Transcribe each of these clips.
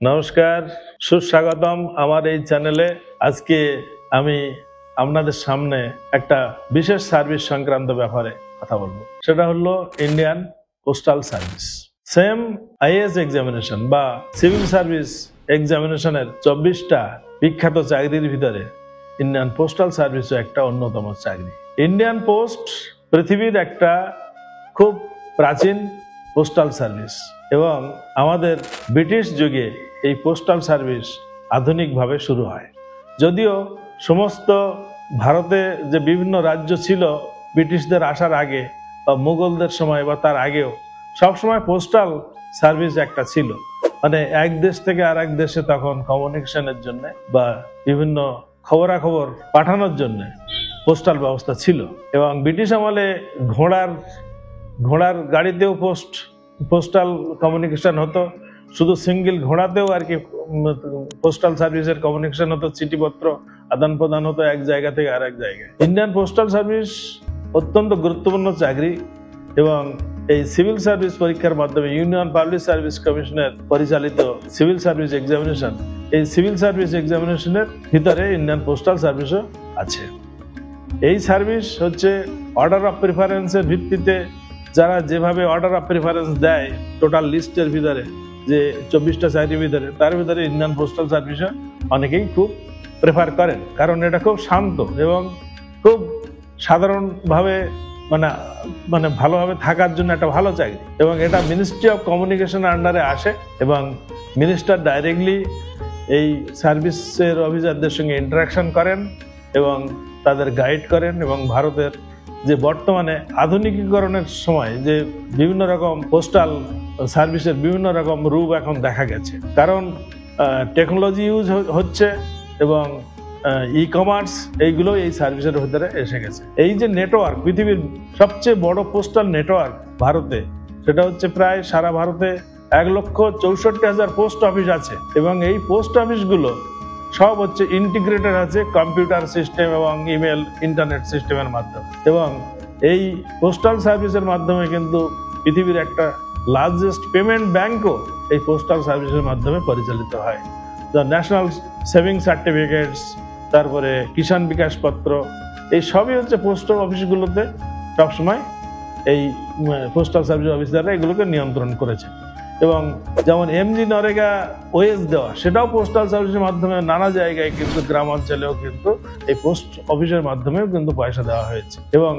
নমস্কার, সুস্বাগতম আমার এই চ্যানেলে। আজকে আমি আপনাদের সামনে একটা বিশেষ সার্ভিস সংক্রান্ত ব্যাপারে কথা বলবো। সেটা হলো Indian postal service. Same IAS examination বা সিভিল সার্ভিস এক্সামিনেশনের 24টা বিখ্যাত চাকরির ভিতরে ইন্ডিয়ান পোস্টাল সার্ভিসও একটা অন্যতম চাকরি। ইন্ডিয়ান পোস্ট পৃথিবীর একটা খুব প্রাচীন পোস্টাল সার্ভিস এবং আমাদের ব্রিটিশ যুগে এই পোস্টাল সার্ভিস আধুনিকভাবে শুরু হয়। যদিও সমস্ত ভারতে যে বিভিন্ন রাজ্য ছিল ব্রিটিশদের আসার আগে বা মুঘলদের সময় বা তার আগেও সবসময় পোস্টাল সার্ভিস একটা ছিল। মানে এক দেশ থেকে আর এক দেশে তখন কমিউনিকেশনের জন্য বা বিভিন্ন খবরাখবর পাঠানোর জন্য পোস্টাল ব্যবস্থা ছিল। এবং ব্রিটিশ আমলে ঘোড়ার গাড়িতেও পোস্টাল কমিউনিকেশন হতো। শুধু সিঙ্গেল ঘোড়াতেও আর কি পোস্টাল সার্ভিসের কমিউনিকেশন হতো, চিঠিপত্র আদান প্রদান হতো এক জায়গা থেকে আর এক জায়গায়। ইন্ডিয়ান পোস্টাল সার্ভিস অত্যন্ত গুরুত্বপূর্ণ চাকরি এবং এই সিভিল সার্ভিস পরীক্ষার মাধ্যমে ইউনিয়ন পাবলিক সার্ভিস কমিশনের পরিচালিত সিভিল সার্ভিস এক্সামিনেশন, এই সিভিল সার্ভিস এক্সামিনেশনের ভিতরে ইন্ডিয়ান পোস্টাল সার্ভিসও আছে। এই সার্ভিস হচ্ছে অর্ডার অফ প্রিফারেন্সের ভিত্তিতে যারা যেভাবে অর্ডার অফ প্রিফারেন্স দেয় টোটাল লিস্টের ভিতরে, যে 24টা চাকরির ভিতরে, তার ভিতরে ইন্ডিয়ান পোস্টাল সার্ভিসে অনেকেই খুব প্রেফার করেন, কারণ এটা খুব শান্ত এবং খুব সাধারণভাবে মানে ভালোভাবে থাকার জন্য একটা ভালো চাকরি। এবং এটা মিনিস্ট্রি অফ কমিউনিকেশনের আন্ডারে আসে এবং মিনিস্টার ডাইরেক্টলি এই সার্ভিসের অফিসারদের সঙ্গে ইন্টারাকশন করেন এবং তাদের গাইড করেন। এবং ভারতের যে বর্তমানে আধুনিকীকরণের সময় যে বিভিন্ন রকম পোস্টাল সার্ভিসের বিভিন্ন রকম রূপ এখন দেখা গেছে, কারণ টেকনোলজি ইউজ হচ্ছে এবং ই কমার্স এইগুলো এই সার্ভিসের ভিতরে এসে গেছে। এই যে নেটওয়ার্ক, পৃথিবীর সবচেয়ে বড় পোস্টাল নেটওয়ার্ক ভারতে, সেটা হচ্ছে প্রায় সারা ভারতে 1,64,000 পোস্ট অফিস আছে। এবং এই পোস্ট অফিসগুলো সব হচ্ছে ইন্টিগ্রেটেড আছে কম্পিউটার সিস্টেম এবং ইমেল ইন্টারনেট সিস্টেমের মাধ্যমে। এবং এই পোস্টাল সার্ভিসের মাধ্যমে কিন্তু পৃথিবীর একটা লার্জেস্ট পেমেন্ট ব্যাংকও এই পোস্টাল সার্ভিসের মাধ্যমে পরিচালিত হয়। দ্য ন্যাশনাল সেভিং সার্টিফিকেটস, তারপরে কিষাণ বিকাশ পত্র, এই সবই হচ্ছে পোস্টাল অফিসগুলোতে সবসময় এই পোস্টাল সার্ভিস অফিসাররা এগুলোকে নিয়ন্ত্রণ করেছে। এবং যেমন এমজি নরেগা ওয়েজ দেওয়া, সেটাও পোস্টাল সার্ভিসের মাধ্যমে নানা জায়গায় কিন্তু গ্রামাঞ্চলেও কিন্তু এই পোস্ট অফিসের মাধ্যমেও কিন্তু পয়সা দেওয়া হয়েছে। এবং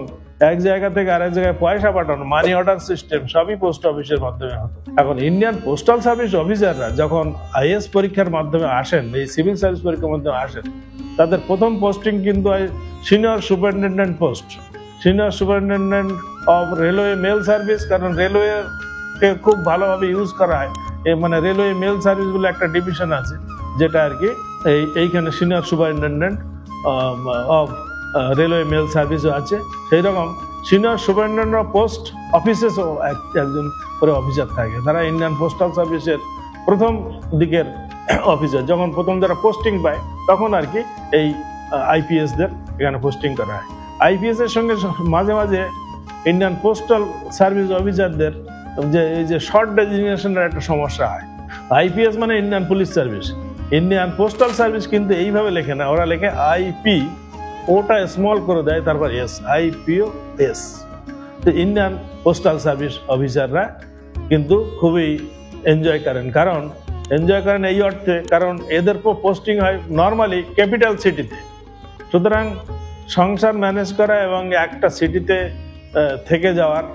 এক জায়গা থেকে আরেক জায়গায় পয়সা পাঠানো, মানি অর্ডার সিস্টেম সবই পোস্ট অফিসের মাধ্যমে হতো। এখন ইন্ডিয়ান পোস্টাল সার্ভিস অফিসাররা যখন আইএএস পরীক্ষার মাধ্যমে আসেন, এই সিভিল সার্ভিস পরীক্ষার মাধ্যমে আসেন, তাদের প্রথম পোস্টিং কিন্তু senior superintendent post, senior superintendent of railway mail service. কারণ রেলওয়ে খুব ভালোভাবে ইউজ করা হয়, মানে রেলওয়ে মেল সার্ভিস বলে একটা ডিভিশন আছে, যেটা আর কি এইখানে senior superintendent of railway mail সার্ভিসও আছে। সেই রকম সিনিয়র সুপারিনটেন্ডেন্ট অফ পোস্ট অফিসেসও একজন করে অফিসার থাকে। তারা ইন্ডিয়ান পোস্টাল সার্ভিসের প্রথম দিকের অফিসার, যখন প্রথম যারা পোস্টিং পায় তখন আর কি এই আইপিএসদের এখানে পোস্টিং করা হয়। আইপিএস এর সঙ্গে মাঝে মাঝে ইন্ডিয়ান পোস্টাল সার্ভিস অফিসারদের এই যে শর্ট ডেজিগনেশনের একটা সমস্যা হয়। আইপিএস মানে Indian police service, Indian postal service কিন্তু এইভাবে লেখে না, ওরা লেখে আইপি, ওটা স্মল করে দেয়, তারপর এস, আইপিওএস। তো ইন্ডিয়ান পোস্টাল সার্ভিস অফিসাররা কিন্তু খুবই এনজয় করেন এই অর্থে, কারণ এদের পোস্টিং হয় নর্মালি ক্যাপিটাল সিটিতে। সুতরাং সংসার ম্যানেজ করা এবং একটা সিটিতে থেকে যাওয়ার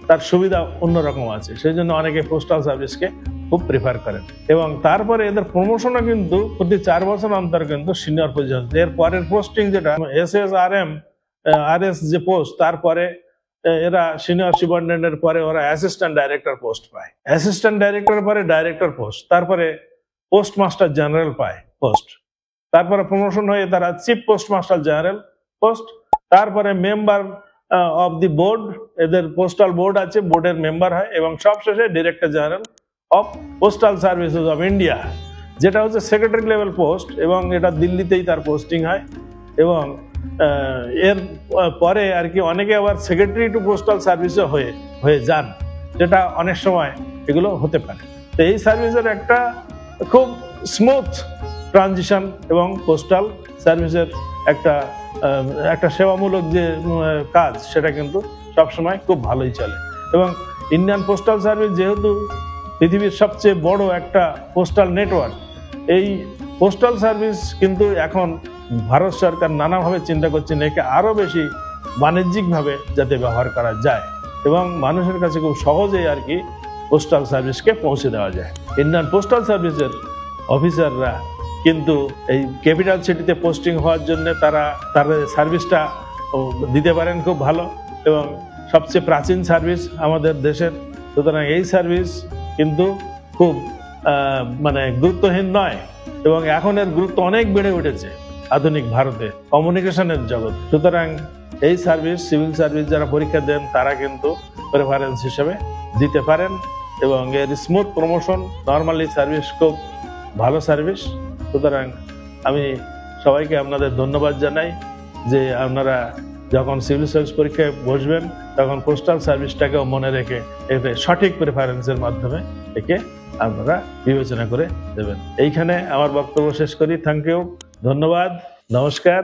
তার সুবিধা অন্যরকম আছে, সেই জন্য অনেকে পোস্টাল সার্ভিসকে খুব প্রিফার করেন। এবং তারপরে এদের প্রমোশনও কিন্তু প্রতি 4 বছর অন্তর কিন্তু সিনিয়র পজিশন। এর পরের পোস্টিং যেটা SSRM RS যে পোস্ট, তারপরে এরা সিনিয়র সুপারিনটেন্ডেন্টের পরে ওরা অ্যাসিস্ট্যান্ট ডাইরেক্টর পোস্ট পায়, অ্যাসিস্ট্যান্ট ডাইরেক্টর পরে ডাইরেক্টর পোস্ট, তারপরে পোস্ট মাস্টার জেনারেল পায় পোস্ট, তারপরে প্রমোশন হয়ে তারা chief post master general post, তারপরে মেম্বার অফ দি বোর্ড, এদের পোস্টাল বোর্ড আছে, বোর্ডের মেম্বার হয়, এবং সবশেষে director general of postal services of India, যেটা হচ্ছে সেক্রেটারি লেভেল পোস্ট। এবং এটা দিল্লিতেই তার পোস্টিং হয়। এবং এর পরে আর কি অনেকে আবার সেক্রেটারি টু পোস্টাল সার্ভিসও হয়ে যান, যেটা অনেক সময় এগুলো হতে পারে। তো এই সার্ভিসের একটা খুব স্মুথ ট্রানজিশন এবং পোস্টাল সার্ভিসের একটা সেবামূলক যে কাজ সেটা কিন্তু সবসময় খুব ভালোই চলে। এবং ইন্ডিয়ান পোস্টাল সার্ভিস যেহেতু পৃথিবীর সবচেয়ে বড় একটা পোস্টাল নেটওয়ার্ক, এই পোস্টাল সার্ভিস কিন্তু এখন ভারত সরকার নানাভাবে চিন্তা করছেন একে আরও বেশি বাণিজ্যিকভাবে যাতে ব্যবহার করা যায় এবং মানুষের কাছে খুব সহজেই আর কি পোস্টাল সার্ভিসকে পৌঁছে দেওয়া যায়। ইন্ডিয়ান পোস্টাল সার্ভিসের অফিসাররা কিন্তু এই ক্যাপিটাল সিটিতে পোস্টিং হওয়ার জন্য তাদের সার্ভিসটা দিতে পারেন খুব ভালো এবং সবচেয়ে প্রাচীন সার্ভিস আমাদের দেশের। সুতরাং এই সার্ভিস কিন্তু খুব গুরুত্বহীন নয় এবং এখন এর গুরুত্ব অনেক বেড়ে উঠেছে আধুনিক ভারতে কমিউনিকেশনের জগৎ। সুতরাং এই সার্ভিস, সিভিল সার্ভিস যারা পরীক্ষা দেন তারা কিন্তু প্রেফারেন্স হিসেবে দিতে পারেন এবং এর স্মুথ প্রমোশন, নর্মালি সার্ভিস খুব ভালো সার্ভিস। সুতরাং আমি সবাইকে আপনাদের ধন্যবাদ জানাই যে আপনারা যখন সিভিল সার্ভিস পরীক্ষায় বসবেন তখন পোস্টাল সার্ভিসটাকেও মনে রেখে এতে সঠিক প্রেফারেন্সের মাধ্যমে একে আপনারা বিবেচনা করে দেবেন। এইখানে আমার বক্তব্য শেষ করি। থ্যাংক ইউ, ধন্যবাদ, নমস্কার।